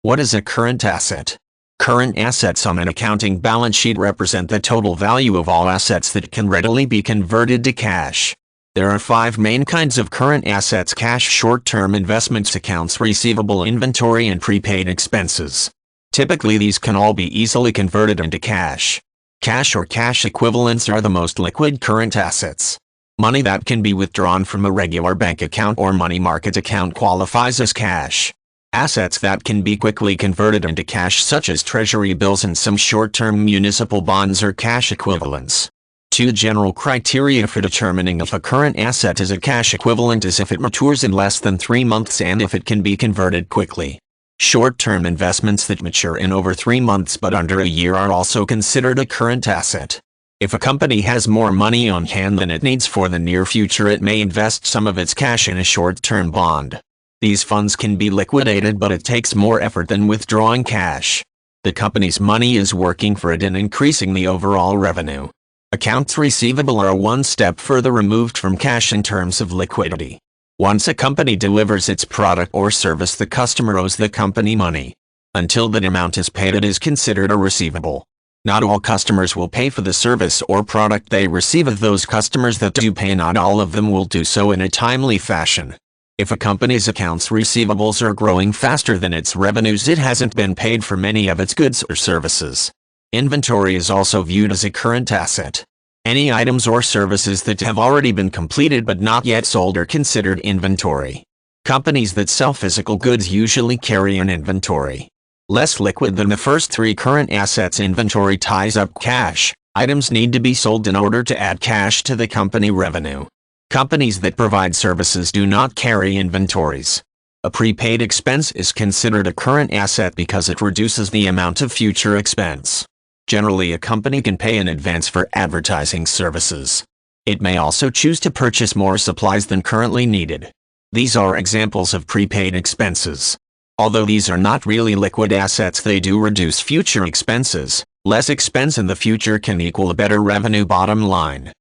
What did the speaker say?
What is a current asset? Current assets on an accounting balance sheet represent the total value of all assets that can readily be converted to cash. There are 5 main kinds of current assets: cash, short-term investments, accounts receivable, inventory, and prepaid expenses. Typically, these can all be easily converted into cash. Cash or cash equivalents are the most liquid current assets. Money that can be withdrawn from a regular bank account or money market account qualifies as cash. Assets that can be quickly converted into cash, such as treasury bills and some short-term municipal bonds, are cash equivalents. 2 general criteria for determining if a current asset is a cash equivalent is if it matures in less than 3 months and if it can be converted quickly. Short-term investments that mature in over 3 months but under a year are also considered a current asset. If a company has more money on hand than it needs for the near future, it may invest some of its cash in a short-term bond. These funds can be liquidated, but it takes more effort than withdrawing cash. The company's money is working for it and increasing the overall revenue. Accounts receivable are one step further removed from cash in terms of liquidity. Once a company delivers its product or service, the customer owes the company money. Until that amount is paid, it is considered a receivable. Not all customers will pay for the service or product they receive. Of those customers that do pay, not all of them will do so in a timely fashion. If a company's accounts receivables are growing faster than its revenues, it hasn't been paid for many of its goods or services. Inventory is also viewed as a current asset. Any items or services that have already been completed but not yet sold are considered inventory. Companies that sell physical goods usually carry an inventory. Less liquid than the first 3 current assets, inventory ties up cash. Items need to be sold in order to add cash to the company revenue. Companies that provide services do not carry inventories. A prepaid expense is considered a current asset because it reduces the amount of future expense. Generally, a company can pay in advance for advertising services. It may also choose to purchase more supplies than currently needed. These are examples of prepaid expenses. Although these are not really liquid assets, they do reduce future expenses. Less expense in the future can equal a better revenue bottom line.